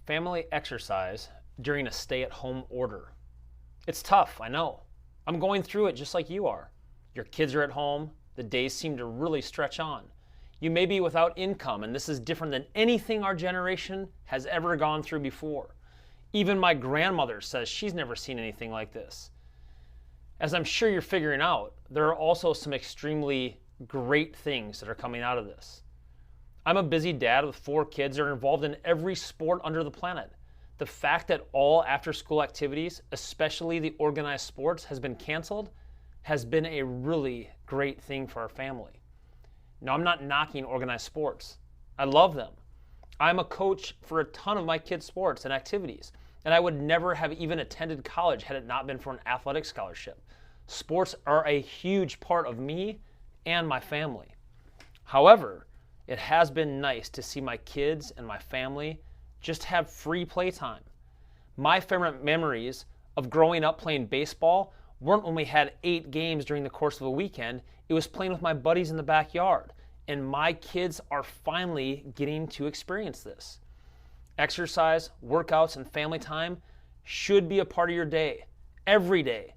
Family exercise during a stay-at-home order. It's tough, I know. I'm going through it just like you are. Your kids are at home, the days seem to really stretch on. You may be without income, and this is different than anything our generation has ever gone through before. Even my grandmother says she's never seen anything like this. As I'm sure you're figuring out, there are also some extremely great things that are coming out of this. I'm a busy dad with 4 kids that are involved in every sport under the planet. The fact that all after-school activities, especially the organized sports, has been canceled has been a really great thing for our family. Now, I'm not knocking organized sports. I love them. I'm a coach for a ton of my kids' sports and activities, and I would never have even attended college had it not been for an athletic scholarship. Sports are a huge part of me and my family. However, it has been nice to see my kids and my family just have free playtime. My favorite memories of growing up playing baseball weren't when we had 8 games during the course of a weekend. It was playing with my buddies in the backyard. And my kids are finally getting to experience this. Exercise, workouts, and family time should be a part of your day, every day,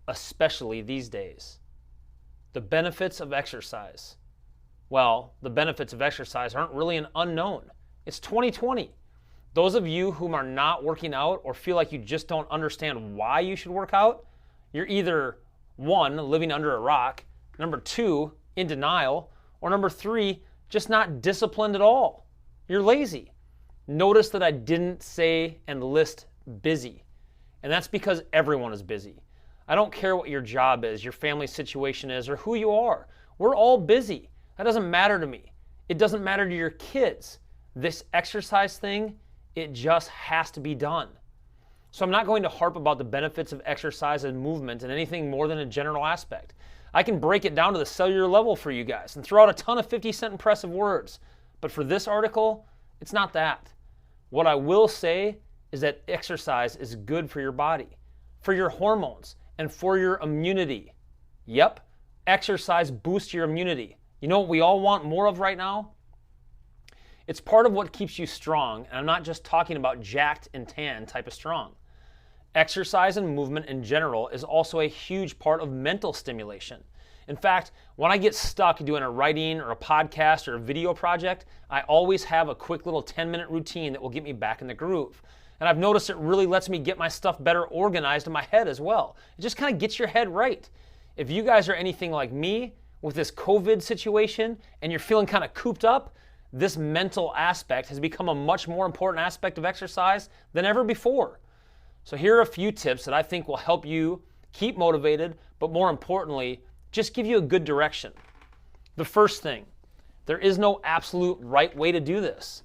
especially these days. The benefits of exercise. Well, the benefits of exercise aren't really an unknown. It's 2020. Those of you whom are not working out or feel like you just don't understand why you should work out, you're either 1, living under a rock, number 2, in denial, or number 3, just not disciplined at all. You're lazy. Notice that I didn't say and list busy. And that's because everyone is busy. I don't care what your job is, your family situation is, or who you are. We're all busy. That doesn't matter to me. It doesn't matter to your kids. This exercise thing, it just has to be done. So I'm not going to harp about the benefits of exercise and movement and anything more than a general aspect. I can break it down to the cellular level for you guys and throw out a ton of 50-cent impressive words. But for this article, it's not that. What I will say is that exercise is good for your body, for your hormones, and for your immunity. Yep, exercise boosts your immunity. You know what we all want more of right now? It's part of what keeps you strong, and I'm not just talking about jacked and tan type of strong. Exercise and movement in general is also a huge part of mental stimulation. In fact, when I get stuck doing a writing or a podcast or a video project, I always have a quick little 10-minute routine that will get me back in the groove. And I've noticed it really lets me get my stuff better organized in my head as well. It just kind of gets your head right. If you guys are anything like me with this COVID situation and you're feeling kind of cooped up, this mental aspect has become a much more important aspect of exercise than ever before. So here are a few tips that I think will help you keep motivated, but more importantly, just give you a good direction. The first thing, there is no absolute right way to do this.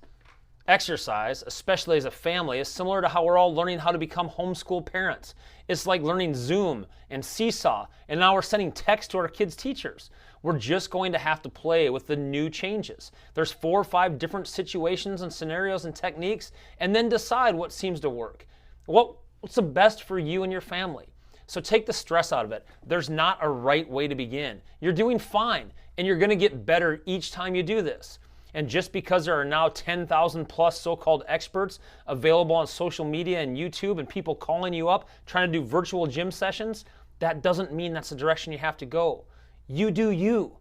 Exercise, especially as a family, is similar to how we're all learning how to become homeschool parents. It's like learning Zoom and Seesaw, and now we're sending text to our kids' teachers. We're just going to have to play with the new changes. There's 4 or 5 different situations and scenarios and techniques, and then decide what seems to work. What's the best for you and your family? So take the stress out of it. There's not a right way to begin. You're doing fine, and you're going to get better each time you do this. And just because there are now 10,000 plus so-called experts available on social media and YouTube and people calling you up trying to do virtual gym sessions, that doesn't mean that's the direction you have to go. You do you.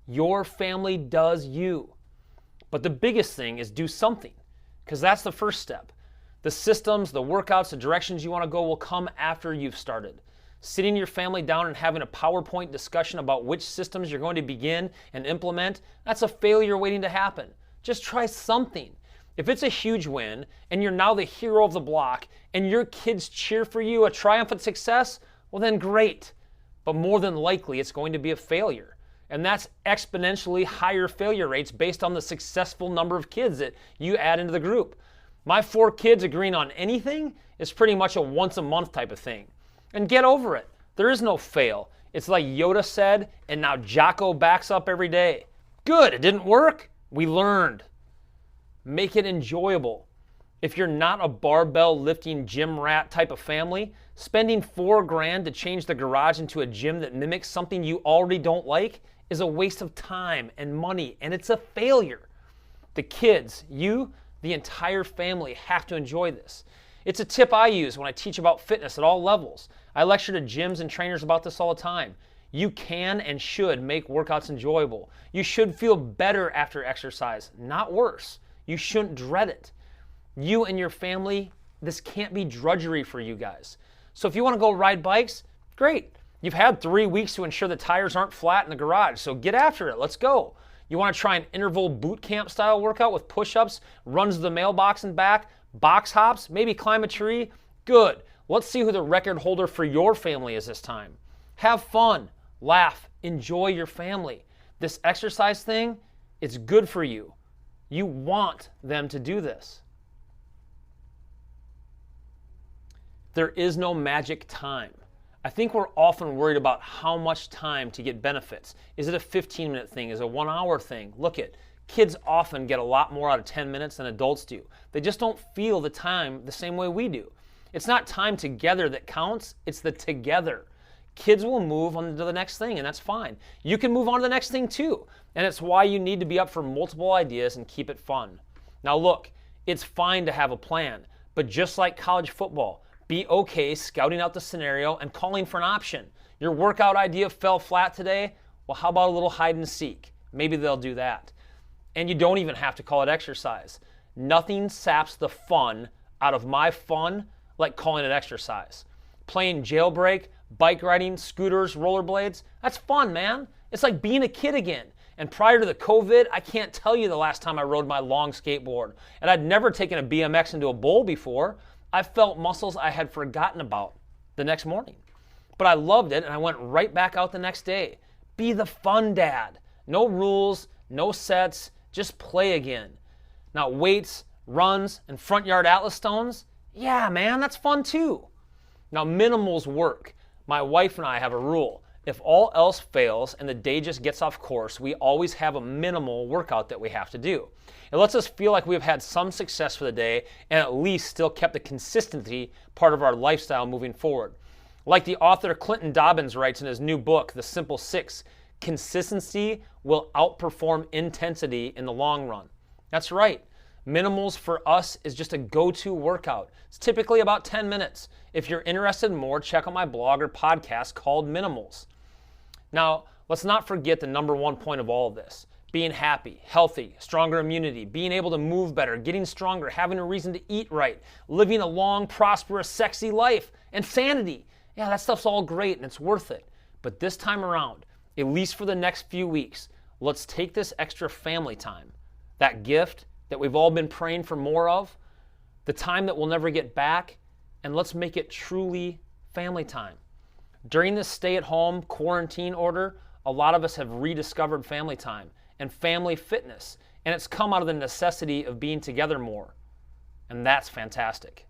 Your family does you. But the biggest thing is do something, because that's the first step. The systems, the workouts, the directions you want to go will come after you've started. Sitting your family down and having a PowerPoint discussion about which systems you're going to begin and implement, that's a failure waiting to happen. Just try something. If it's a huge win and you're now the hero of the block and your kids cheer for you a triumphant success, well then great. But more than likely it's going to be a failure. And that's exponentially higher failure rates based on the successful number of kids that you add into the group. My 4 kids agreeing on anything is pretty much a once a month type of thing. And get over it. There is no fail. It's like Yoda said, and now Jocko backs up every day. Good, it didn't work. We learned. Make it enjoyable. If you're not a barbell lifting gym rat type of family, spending $4,000 to change the garage into a gym that mimics something you already don't like is a waste of time and money, and it's a failure. The kids, The entire family have to enjoy this. It's a tip I use when I teach about fitness at all levels. I lecture to gyms and trainers about this all the time. You can and should make workouts enjoyable. You should feel better after exercise, not worse. You shouldn't dread it. You and your family, this can't be drudgery for you guys. So if you want to go ride bikes, great. You've had 3 weeks to ensure the tires aren't flat in the garage, so get after it. Let's go. You want to try an interval boot camp style workout with push-ups, runs to the mailbox and back, box hops, maybe climb a tree? Good. Let's see who the record holder for your family is this time. Have fun, laugh, enjoy your family. This exercise thing, it's good for you. You want them to do this. There is no magic time. I think we're often worried about how much time to get benefits. Is it a 15-minute thing? Is it a 1-hour thing? Look it, kids often get a lot more out of 10 minutes than adults do. They just don't feel the time the same way we do. It's not time together that counts, it's the together. Kids will move on to the next thing, and that's fine. You can move on to the next thing too, and it's why you need to be up for multiple ideas and keep it fun. Now look, it's fine to have a plan, but just like college football, be okay scouting out the scenario and calling for an option. Your workout idea fell flat today? Well, how about a little hide and seek? Maybe they'll do that. And you don't even have to call it exercise. Nothing saps the fun out of my fun like calling it exercise. Playing jailbreak, bike riding, scooters, rollerblades, that's fun, man. It's like being a kid again. And prior to the COVID, I can't tell you the last time I rode my long skateboard. And I'd never taken a BMX into a bowl before. I felt muscles I had forgotten about the next morning. But I loved it and I went right back out the next day. Be the fun dad. No rules, no sets, just play again. Now weights, runs, and front yard atlas stones, yeah man, that's fun too. Now minimals work. My wife and I have a rule. If all else fails and the day just gets off course, we always have a minimal workout that we have to do. It lets us feel like we've had some success for the day and at least still kept the consistency part of our lifestyle moving forward. Like the author Clinton Dobbins writes in his new book, The Simple Six, consistency will outperform intensity in the long run. That's right. Minimals for us is just a go-to workout. It's typically about 10 minutes. If you're interested in more, check out my blog or podcast called Minimals. Now, let's not forget the number one point of all of this. Being happy, healthy, stronger immunity, being able to move better, getting stronger, having a reason to eat right, living a long, prosperous, sexy life, and sanity. Yeah, that stuff's all great and it's worth it. But this time around, at least for the next few weeks, let's take this extra family time, that gift that we've all been praying for more of, the time that we'll never get back, and let's make it truly family time. During this stay-at-home quarantine order, a lot of us have rediscovered family time and family fitness, and it's come out of the necessity of being together more. And that's fantastic.